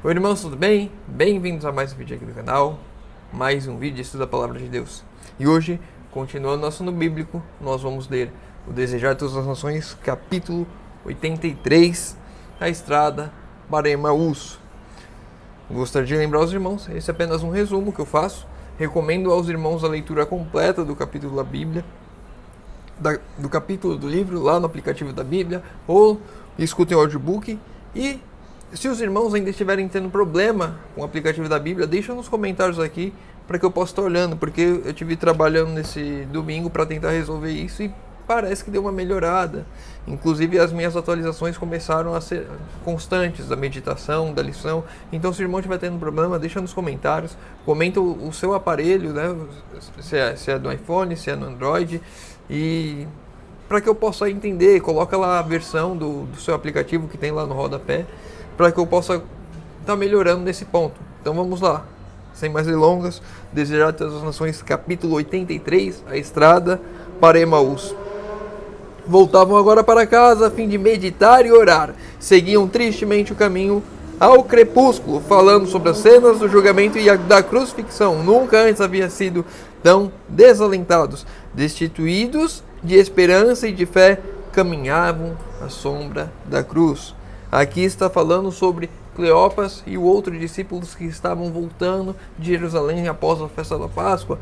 Oi irmãos, tudo bem? Bem-vindos a mais um vídeo aqui do canal, mais um vídeo de estudo da Palavra de Deus. E hoje, continuando nosso assunto bíblico, nós vamos ler o Desejar de Todas as Nações, capítulo 83, a estrada para Emaús. Gostaria de lembrar aos irmãos, esse é apenas um resumo que eu faço. Recomendo aos irmãos a leitura completa do capítulo da Bíblia, do capítulo do livro, lá no aplicativo da Bíblia, ou escutem o audiobook. E se os irmãos ainda estiverem tendo problema com o aplicativo da Bíblia, deixa nos comentários aqui para que eu possa estar olhando, porque eu estive trabalhando nesse domingo para tentar resolver isso e parece que deu uma melhorada. Inclusive as minhas atualizações começaram a ser constantes, da meditação, da lição. Então se o irmão estiver tendo problema, deixa nos comentários, comenta o seu aparelho, né? Se é do iPhone, se é no Android, e para que eu possa entender, coloca lá a versão do seu aplicativo que tem lá no rodapé, para que eu possa estar melhorando nesse ponto. Então vamos lá, sem mais delongas, Desejar de Todas as Nações, capítulo 83, a estrada para Emaús. Voltavam agora para casa a fim de meditar e orar. Seguiam tristemente o caminho ao crepúsculo, falando sobre as cenas do julgamento e da crucifixão. Nunca antes havia sido tão desalentados, destituídos de esperança e de fé, caminhavam à sombra da cruz. Aqui está falando sobre Cleopas e o outro discípulos que estavam voltando de Jerusalém após a festa da Páscoa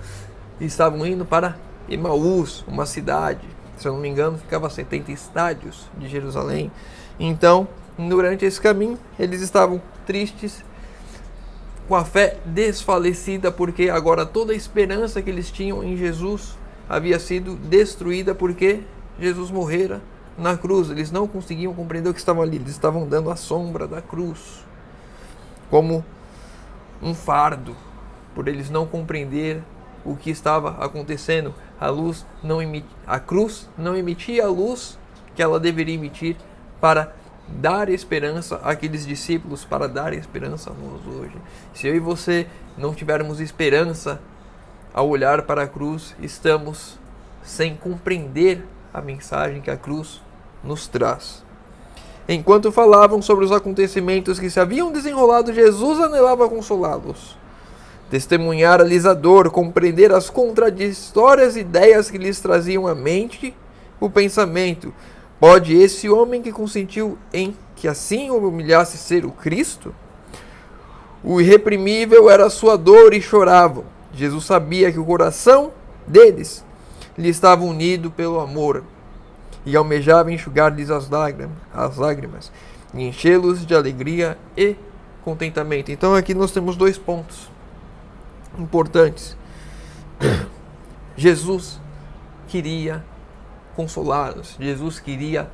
e estavam indo para Emaús, uma cidade, se eu não me engano, ficava a 70 estádios de Jerusalém. Então, durante esse caminho, eles estavam tristes, com a fé desfalecida, porque agora toda a esperança que eles tinham em Jesus havia sido destruída, porque Jesus morrera na cruz. Eles não conseguiam compreender o que estavam ali, eles estavam dando a sombra da cruz como um fardo, por eles não compreender o que estava acontecendo. A cruz não emitia a luz que ela deveria emitir para dar esperança àqueles discípulos, para dar esperança a nós hoje. Se eu e você não tivermos esperança ao olhar para a cruz, estamos sem compreender a mensagem que a cruz nos traz. Enquanto falavam sobre os acontecimentos que se haviam desenrolado, Jesus anelava consolá-los, testemunhar alisador, compreender as contraditórias ideias que lhes traziam à mente o pensamento: pode esse homem que consentiu em que assim o humilhasse ser o Cristo? O irreprimível era a sua dor e choravam. Jesus sabia que o coração deles lhe estava unido pelo amor e almejava enxugar-lhes as lágrimas e enchê-los de alegria e contentamento. Então aqui nós temos dois pontos importantes. Jesus queria consolá-los. Jesus queria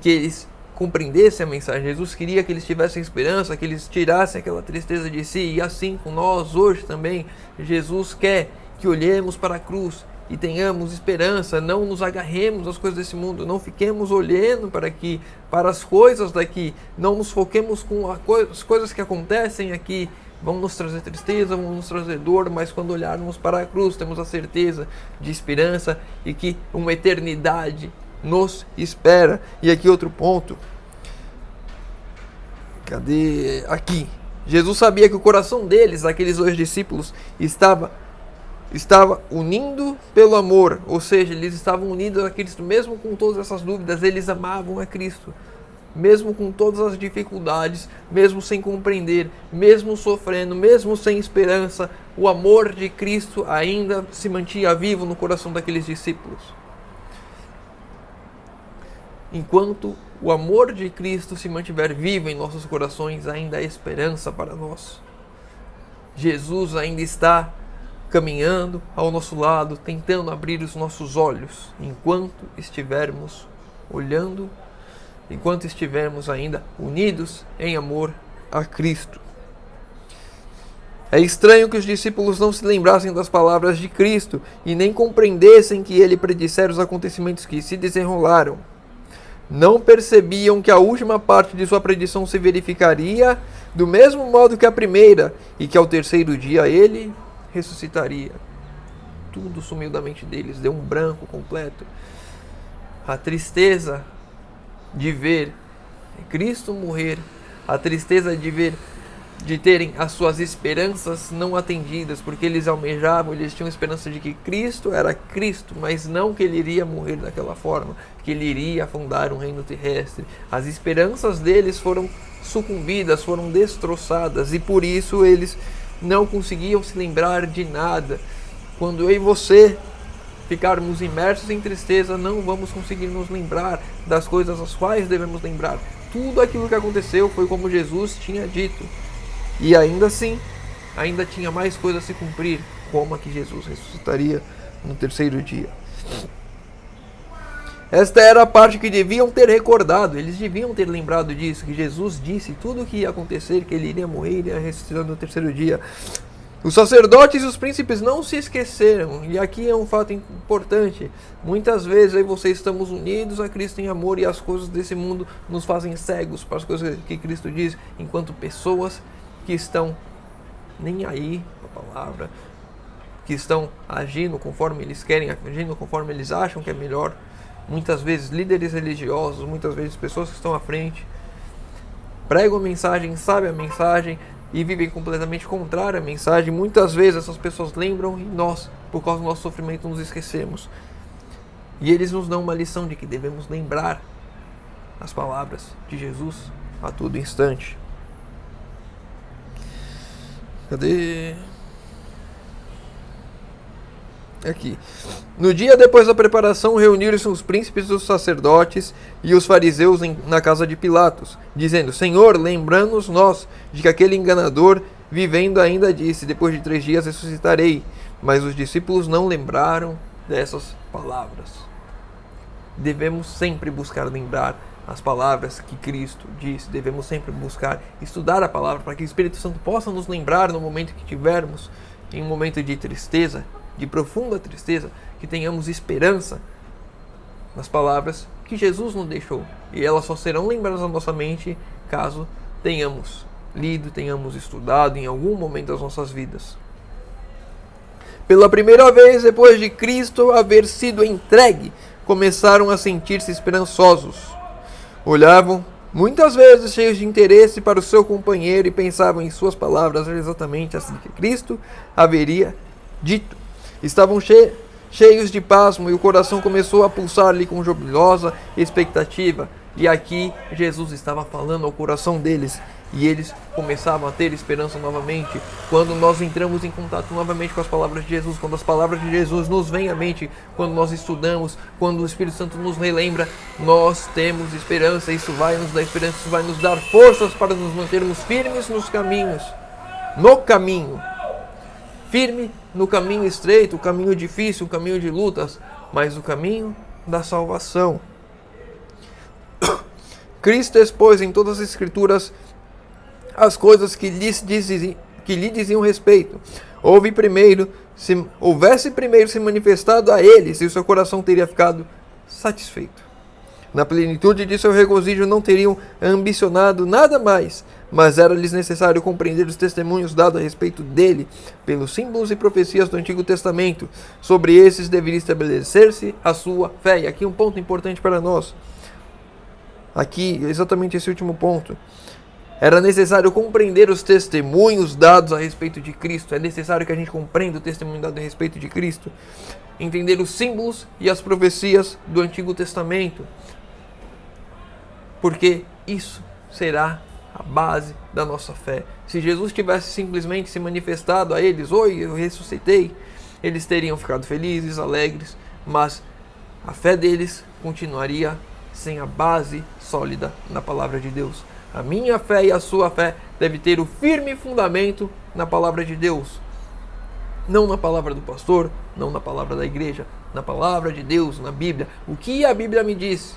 que eles compreendessem a mensagem. Jesus queria que eles tivessem esperança, que eles tirassem aquela tristeza de si. E assim com nós hoje também, Jesus quer que olhemos para a cruz e tenhamos esperança, não nos agarremos às coisas desse mundo, não fiquemos olhando para as coisas daqui, não nos foquemos com as coisas que acontecem aqui, vão nos trazer tristeza, vão nos trazer dor, mas quando olharmos para a cruz, temos a certeza de esperança e que uma eternidade nos espera. E aqui outro ponto, aqui, Jesus sabia que o coração deles, aqueles dois discípulos, estava unindo pelo amor, ou seja, eles estavam unidos a Cristo, mesmo com todas essas dúvidas, eles amavam a Cristo, mesmo com todas as dificuldades, mesmo sem compreender, mesmo sofrendo, mesmo sem esperança, o amor de Cristo ainda se mantinha vivo no coração daqueles discípulos. Enquanto o amor de Cristo se mantiver vivo em nossos corações, ainda há esperança para nós. Jesus ainda está caminhando ao nosso lado, tentando abrir os nossos olhos, enquanto estivermos olhando, enquanto estivermos ainda unidos em amor a Cristo. É estranho que os discípulos não se lembrassem das palavras de Cristo e nem compreendessem que ele predissera os acontecimentos que se desenrolaram. Não percebiam que a última parte de sua predição se verificaria do mesmo modo que a primeira, e que ao terceiro dia ele ressuscitaria. Tudo sumiu da mente deles, deu um branco completo. A tristeza de ver Cristo morrer, a tristeza de ver de terem as suas esperanças não atendidas, porque eles almejavam, eles tinham esperança de que Cristo era Cristo, mas não que ele iria morrer daquela forma, que ele iria fundar um reino terrestre. As esperanças deles foram sucumbidas, foram destroçadas, e por isso eles não conseguiam se lembrar de nada. Quando eu e você ficarmos imersos em tristeza, não vamos conseguir nos lembrar das coisas as quais devemos lembrar. Tudo aquilo que aconteceu foi como Jesus tinha dito. E ainda assim, ainda tinha mais coisas a se cumprir, como a que Jesus ressuscitaria no terceiro dia. Esta era a parte que deviam ter recordado, eles deviam ter lembrado disso, que Jesus disse tudo o que ia acontecer, que ele iria morrer e iria ressuscitar no terceiro dia. Os sacerdotes e os príncipes não se esqueceram, e aqui é um fato importante. Muitas vezes eu e você estamos unidos a Cristo em amor, e as coisas desse mundo nos fazem cegos para as coisas que Cristo diz, enquanto pessoas que estão nem aí com a palavra, que estão agindo conforme eles querem, agindo conforme eles acham que é melhor. Muitas vezes líderes religiosos, muitas vezes pessoas que estão à frente, pregam a mensagem, sabem a mensagem e vivem completamente contrária à mensagem. Muitas vezes essas pessoas lembram e nós, por causa do nosso sofrimento, nos esquecemos. E eles nos dão uma lição de que devemos lembrar as palavras de Jesus a todo instante. Cadê? Aqui. No dia depois da preparação, reuniram-se os príncipes, os sacerdotes e os fariseus na casa de Pilatos, dizendo: Senhor, lembrando-nos nós de que aquele enganador, vivendo ainda, disse: depois de 3 dias ressuscitarei. Mas os discípulos não lembraram dessas palavras. Devemos sempre buscar lembrar as palavras que Cristo disse. Devemos sempre buscar estudar a palavra para que o Espírito Santo possa nos lembrar no momento que tivermos em um momento de tristeza, de profunda tristeza, que tenhamos esperança nas palavras que Jesus nos deixou. E elas só serão lembradas na nossa mente caso tenhamos lido, tenhamos estudado em algum momento das nossas vidas. Pela primeira vez, depois de Cristo haver sido entregue, começaram a sentir-se esperançosos. Olhavam muitas vezes cheios de interesse para o seu companheiro e pensavam em suas palavras exatamente assim que Cristo haveria dito. Estavam cheios de pasmo e o coração começou a pulsar-lhe com jubilosa expectativa. E aqui Jesus estava falando ao coração deles e eles começavam a ter esperança novamente quando nós entramos em contato novamente com as palavras de Jesus, quando as palavras de Jesus nos vêm à mente, quando nós estudamos, quando o Espírito Santo nos relembra, nós temos esperança. Isso vai nos dar esperança, isso vai nos dar forças para nos mantermos firmes nos caminhos, no caminho. Firme no caminho estreito, o caminho difícil, o caminho de lutas, mas o caminho da salvação. Cristo expôs em todas as Escrituras as coisas que lhe diziam respeito. Houvesse primeiro se manifestado a eles, e o seu coração teria ficado satisfeito. Na plenitude de seu regozijo não teriam ambicionado nada mais, mas era-lhes necessário compreender os testemunhos dados a respeito dele pelos símbolos e profecias do Antigo Testamento. Sobre esses deveria estabelecer-se a sua fé. E aqui um ponto importante para nós. Aqui, exatamente esse último ponto. Era necessário compreender os testemunhos dados a respeito de Cristo. É necessário que a gente compreenda o testemunho dado a respeito de Cristo. Entender os símbolos e as profecias do Antigo Testamento. Porque isso será a base da nossa fé. Se Jesus tivesse simplesmente se manifestado a eles: oi, eu ressuscitei, eles teriam ficado felizes, alegres, mas a fé deles continuaria sem a base sólida na palavra de Deus. A minha fé e a sua fé deve ter o firme fundamento na palavra de Deus. Não na palavra do pastor, não na palavra da igreja, na palavra de Deus, na Bíblia. O que a Bíblia me diz?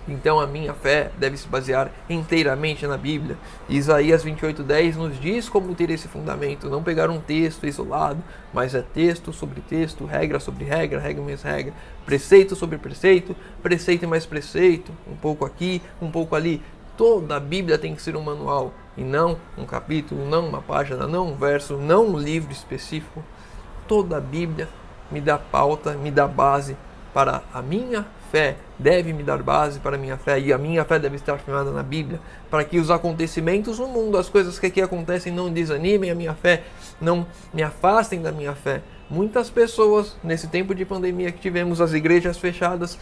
Então a minha fé deve se basear inteiramente na Bíblia. Isaías 28:10 nos diz como ter esse fundamento. Não pegar um texto isolado, mas é texto sobre texto, regra sobre regra, regra mais regra, preceito sobre preceito, preceito e mais preceito, um pouco aqui, um pouco ali. Toda a Bíblia tem que ser um manual, e não um capítulo, não uma página, não um verso, não um livro específico. Toda a Bíblia me dá pauta, me dá base para a minha fé deve me dar base para a minha fé, e a minha fé deve estar firmada na Bíblia, para que os acontecimentos no mundo, as coisas que aqui acontecem, não desanimem a minha fé, não me afastem da minha fé. Muitas pessoas, nesse tempo de pandemia que tivemos, as igrejas fechadas,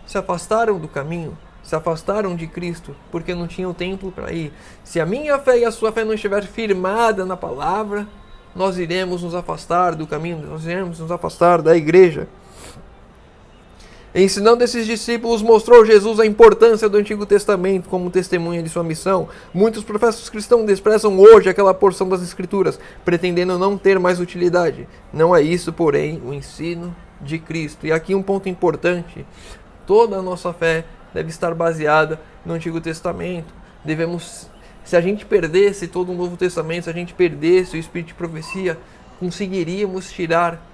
se afastaram do caminho, se afastaram de Cristo, porque não tinham templo para ir. Se a minha fé e a sua fé não estiver firmada na palavra, nós iremos nos afastar do caminho, nós iremos nos afastar da igreja. Ensinando esses discípulos, mostrou Jesus a importância do Antigo Testamento como testemunha de sua missão. Muitos professos cristãos desprezam hoje aquela porção das Escrituras, pretendendo não ter mais utilidade. Não é isso, porém, o ensino de Cristo. E aqui um ponto importante: toda a nossa fé deve estar baseada no Antigo Testamento. Se a gente perdesse todo o Novo Testamento, se a gente perdesse o Espírito de profecia, conseguiríamos tirar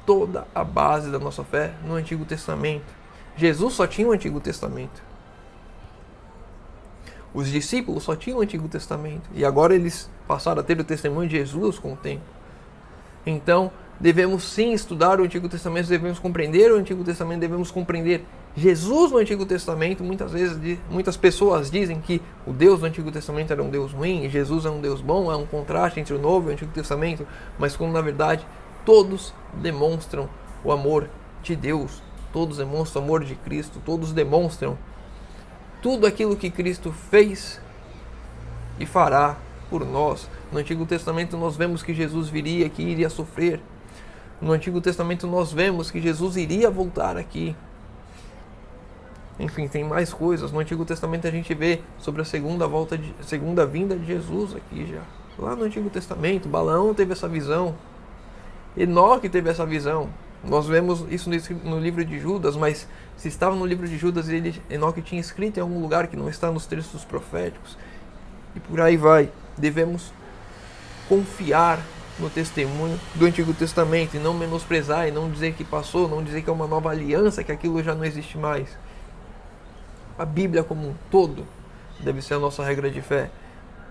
toda a base da nossa fé no Antigo Testamento. Jesus só tinha o Antigo Testamento. Os discípulos só tinham o Antigo Testamento. E agora eles passaram a ter o testemunho de Jesus com o tempo. Então, devemos sim estudar o Antigo Testamento, devemos compreender o Antigo Testamento, devemos compreender Jesus no Antigo Testamento. Muitas pessoas dizem que o Deus do Antigo Testamento era um Deus ruim e Jesus é um Deus bom, há um contraste entre o Novo e o Antigo Testamento, mas quando na verdade todos demonstram o amor de Deus, todos demonstram o amor de Cristo, todos demonstram tudo aquilo que Cristo fez e fará por nós. No Antigo Testamento nós vemos que Jesus viria aqui e iria sofrer. No Antigo Testamento nós vemos que Jesus iria voltar aqui. Enfim, tem mais coisas. No Antigo Testamento a gente vê sobre a segunda vinda de Jesus aqui já. Lá no Antigo Testamento, Balaão teve essa visão. Enoque teve essa visão. Nós vemos isso no livro de Judas, mas se estava no livro de Judas, Enoque tinha escrito em algum lugar que não está nos textos proféticos. E por aí vai. Devemos confiar no testemunho do Antigo Testamento e não menosprezar e não dizer que passou, não dizer que é uma nova aliança, que aquilo já não existe mais. A Bíblia como um todo deve ser a nossa regra de fé.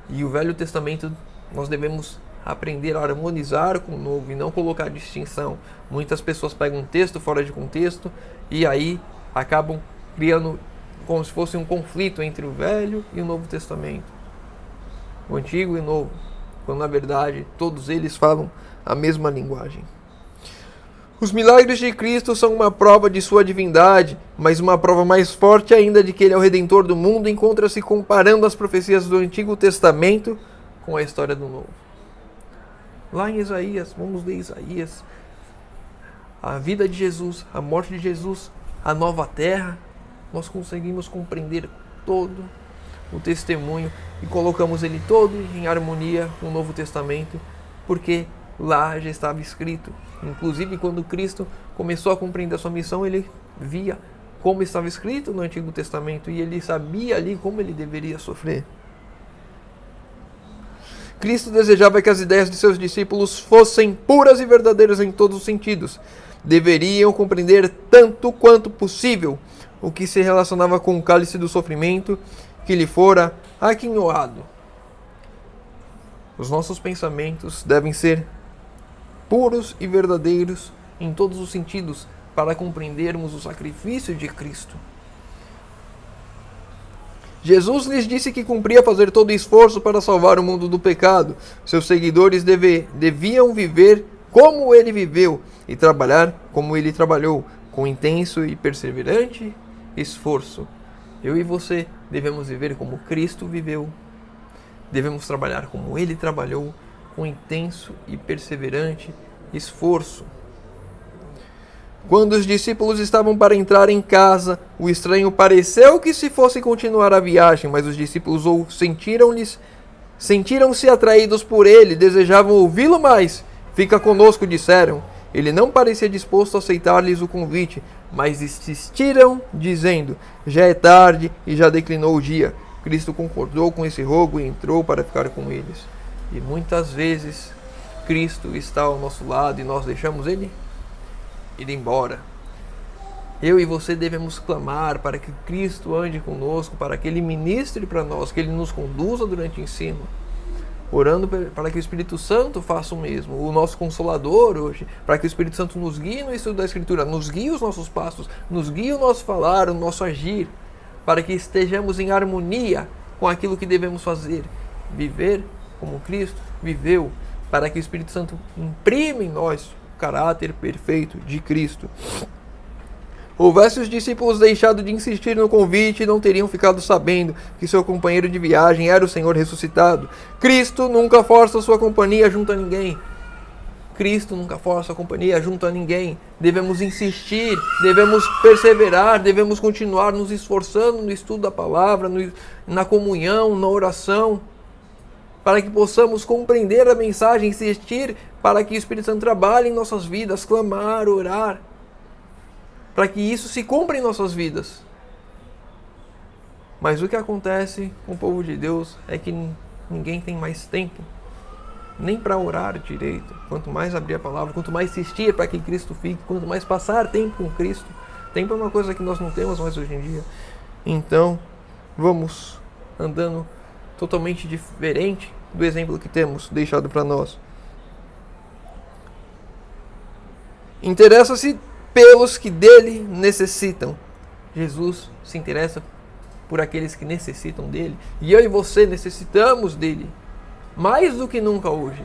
E o Velho Testamento nós devemos aprender a harmonizar com o Novo e não colocar distinção. Muitas pessoas pegam um texto fora de contexto e aí acabam criando como se fosse um conflito entre o Velho e o Novo Testamento, o Antigo e o Novo, quando na verdade todos eles falam a mesma linguagem. Os milagres de Cristo são uma prova de sua divindade, mas uma prova mais forte ainda de que ele é o Redentor do mundo encontra-se comparando as profecias do Antigo Testamento com a história do Novo. Lá em Isaías, vamos ler Isaías, a vida de Jesus, a morte de Jesus, a nova terra, nós conseguimos compreender todo o testemunho e colocamos ele todo em harmonia com o Novo Testamento, porque lá já estava escrito. Inclusive, quando Cristo começou a compreender a sua missão, ele via como estava escrito no Antigo Testamento e ele sabia ali como ele deveria sofrer. Cristo desejava que as ideias de seus discípulos fossem puras e verdadeiras em todos os sentidos. Deveriam compreender tanto quanto possível o que se relacionava com o cálice do sofrimento que lhe fora aquinhoado. Os nossos pensamentos devem ser puros e verdadeiros em todos os sentidos para compreendermos o sacrifício de Cristo. Jesus lhes disse que cumpria fazer todo esforço para salvar o mundo do pecado. Seus seguidores deviam viver como ele viveu e trabalhar como ele trabalhou, com intenso e perseverante esforço. Eu e você devemos viver como Cristo viveu. Devemos trabalhar como ele trabalhou, com intenso e perseverante esforço. Quando os discípulos estavam para entrar em casa, o estranho pareceu que se fosse continuar a viagem, mas os discípulos sentiram-se atraídos por ele, desejavam ouvi-lo mais. Fica conosco, disseram. Ele não parecia disposto a aceitar-lhes o convite, mas insistiram, dizendo: já é tarde e já declinou o dia. Cristo concordou com esse rogo e entrou para ficar com eles. E muitas vezes Cristo está ao nosso lado e nós deixamos ele ir embora. Eu e você devemos clamar para que Cristo ande conosco, para que ele ministre para nós, que ele nos conduza durante o ensino. orando para que o Espírito Santo faça o mesmo, o nosso Consolador hoje, para que o Espírito Santo nos guie no estudo da Escritura, nos guie os nossos passos, nos guie o nosso falar, o nosso agir, para que estejamos em harmonia com aquilo que devemos fazer, viver como Cristo viveu, para que o Espírito Santo imprima em nós o caráter perfeito de Cristo. Houvesse os discípulos deixado de insistir no convite, não teriam ficado sabendo que seu companheiro de viagem era o Senhor ressuscitado. Cristo nunca força sua companhia junto a ninguém. Cristo nunca força a companhia junto a ninguém. Devemos insistir, devemos perseverar, devemos continuar nos esforçando no estudo da palavra, na comunhão, na oração, para que possamos compreender a mensagem, insistir para que o Espírito Santo trabalhe em nossas vidas, clamar, orar, para que isso se cumpra em nossas vidas. Mas o que acontece com o povo de Deus é que ninguém tem mais tempo, nem para orar direito. Quanto mais abrir a palavra, quanto mais insistir para que Cristo fique, quanto mais passar tempo com Cristo. Tempo é uma coisa que nós não temos mais hoje em dia. Então, vamos andando totalmente diferente do exemplo que temos deixado para nós. Interessa-se pelos que dele necessitam. Jesus se interessa por aqueles que necessitam dele. E eu e você necessitamos dele, mais do que nunca hoje.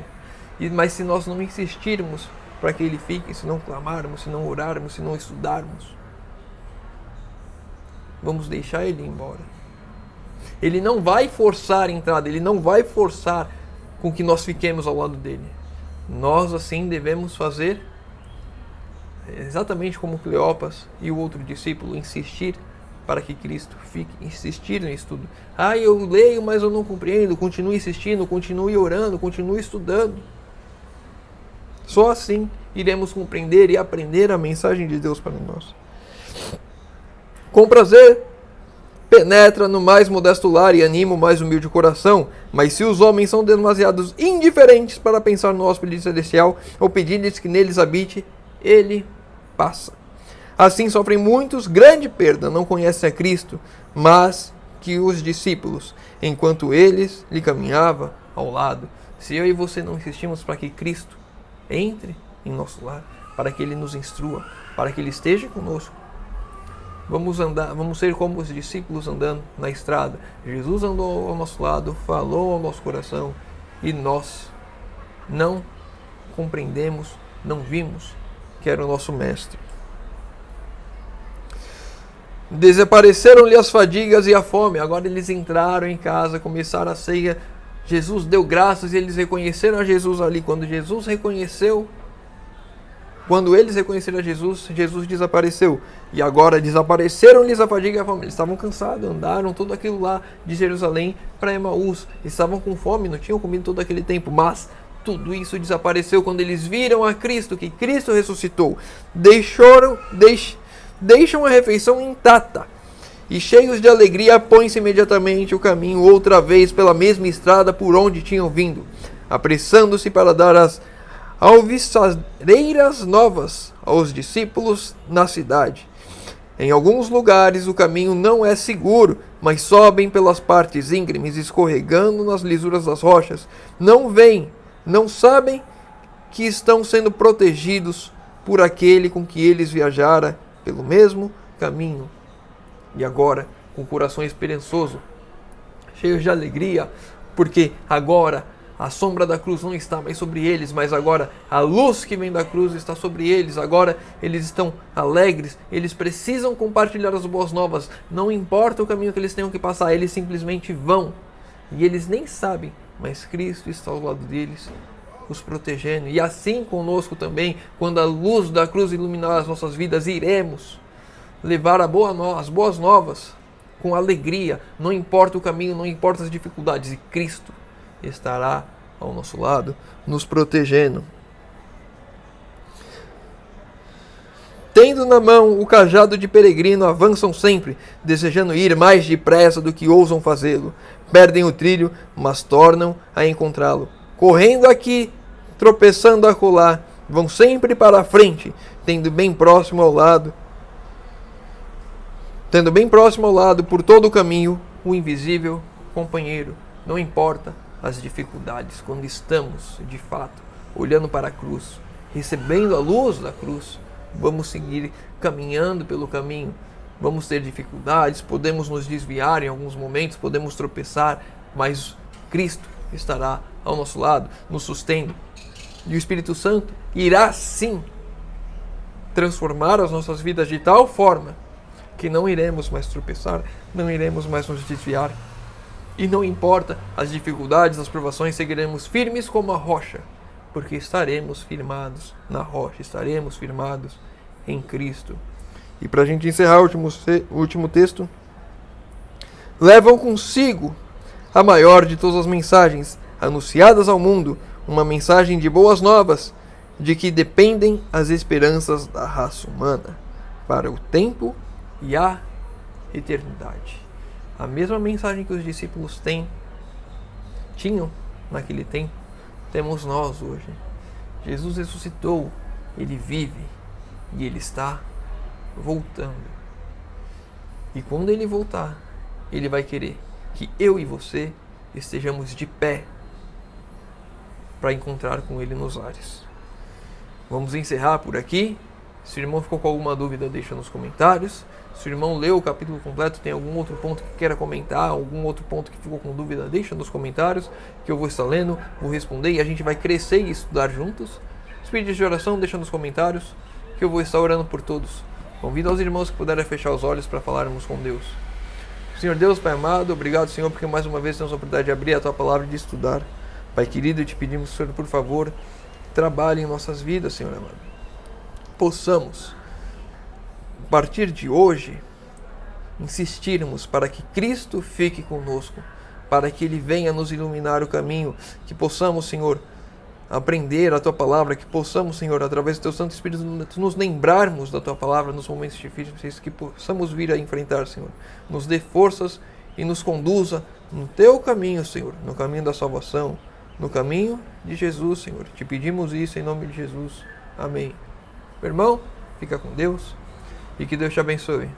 Mas se nós não insistirmos para que ele fique, se não clamarmos, se não orarmos, se não estudarmos, vamos deixar ele ir embora. Ele não vai forçar a entrada, ele não vai forçar com que nós fiquemos ao lado dele. Nós assim devemos fazer exatamente como Cleopas e o outro discípulo, insistir para que Cristo fique, insistir no estudo. Eu leio, mas eu não compreendo. Continue insistindo, continue orando, continue estudando. Só assim iremos compreender e aprender a mensagem de Deus para nós. Com prazer, penetra no mais modesto lar e anima o mais humilde coração. Mas se os homens são demasiados indiferentes para pensar no hóspede celestial ou pedir-lhes que neles habite, ele passa. Assim sofrem muitos grande perda, não conhecem a Cristo, mas que os discípulos, enquanto eles lhe caminhava ao lado. Se eu e você não insistimos para que Cristo entre em nosso lar, para que ele nos instrua, para que ele esteja conosco, vamos ser como os discípulos andando na estrada. Jesus andou ao nosso lado, falou ao nosso coração, e nós não compreendemos, não vimos que era o nosso mestre. Desapareceram-lhe as fadigas e a fome. Agora eles entraram em casa, começaram a ceia. Jesus deu graças e eles reconheceram a Jesus ali. Quando eles reconheceram a Jesus, Jesus desapareceu. E agora desapareceram-lhes a fadiga e a fome. Eles estavam cansados, andaram tudo aquilo lá de Jerusalém para Emaús. Estavam com fome, não tinham comido todo aquele tempo, mas tudo isso desapareceu quando eles viram a Cristo, que Cristo ressuscitou. Deixam a refeição intacta e, cheios de alegria, põem-se imediatamente o caminho outra vez pela mesma estrada por onde tinham vindo, apressando-se para dar as alviçareiras novas aos discípulos na cidade. Em alguns lugares o caminho não é seguro, mas sobem pelas partes íngremes, escorregando nas lisuras das rochas. Não sabem que estão sendo protegidos por aquele com que eles viajaram pelo mesmo caminho. E agora, com o coração esperançoso, cheios de alegria, porque agora a sombra da cruz não está mais sobre eles, mas agora a luz que vem da cruz está sobre eles. Agora eles estão alegres, eles precisam compartilhar as boas novas. Não importa o caminho que eles tenham que passar, eles simplesmente vão. E eles nem sabem, mas Cristo está ao lado deles, os protegendo. E assim conosco também, quando a luz da cruz iluminar as nossas vidas, iremos levar as boas novas com alegria. Não importa o caminho, não importa as dificuldades, e Cristo estará ao nosso lado, nos protegendo. Tendo na mão o cajado de peregrino, avançam sempre, desejando ir mais depressa do que ousam fazê-lo. Perdem o trilho, mas tornam a encontrá-lo. Correndo aqui, tropeçando acolá, vão sempre para a frente, tendo bem próximo ao lado, por todo o caminho, o invisível companheiro. Não importa as dificuldades, quando estamos, de fato, olhando para a cruz, recebendo a luz da cruz, vamos seguir caminhando pelo caminho. Vamos ter dificuldades, podemos nos desviar em alguns momentos, podemos tropeçar, mas Cristo estará ao nosso lado, nos sustendo. E o Espírito Santo irá sim transformar as nossas vidas de tal forma que não iremos mais tropeçar, não iremos mais nos desviar. E não importa as dificuldades, as provações, seguiremos firmes como a rocha, porque estaremos firmados na rocha, estaremos firmados em Cristo. E para a gente encerrar o último texto, levam consigo a maior de todas as mensagens anunciadas ao mundo, uma mensagem de boas novas, de que dependem as esperanças da raça humana, para o tempo e a eternidade. A mesma mensagem que os discípulos tinham naquele tempo, temos nós hoje. Jesus ressuscitou, Ele vive e Ele está voltando. E quando Ele voltar, Ele vai querer que eu e você estejamos de pé para encontrar com Ele nos ares. Vamos encerrar por aqui. Se o irmão ficou com alguma dúvida, deixa nos comentários. Se o irmão leu o capítulo completo, tem algum outro ponto que queira comentar, algum outro ponto que ficou com dúvida, deixa nos comentários, que eu vou estar lendo, vou responder e a gente vai crescer e estudar juntos. Os pedidos de oração, deixa nos comentários, que eu vou estar orando por todos. Convido aos irmãos que puderem fechar os olhos para falarmos com Deus. Senhor Deus, Pai amado, obrigado, Senhor, porque mais uma vez temos a oportunidade de abrir a Tua Palavra e de estudar. Pai querido, te pedimos, Senhor, por favor, trabalhe em nossas vidas, Senhor amado. Possamos, a partir de hoje, insistirmos para que Cristo fique conosco, para que Ele venha nos iluminar o caminho, que possamos, Senhor, aprender a Tua Palavra, que possamos, Senhor, através do Teu Santo Espírito, nos lembrarmos da Tua Palavra nos momentos difíceis, que possamos vir a enfrentar, Senhor. Nos dê forças e nos conduza no Teu caminho, Senhor, no caminho da salvação, no caminho de Jesus, Senhor. Te pedimos isso em nome de Jesus. Amém. Meu irmão, fica com Deus e que Deus te abençoe.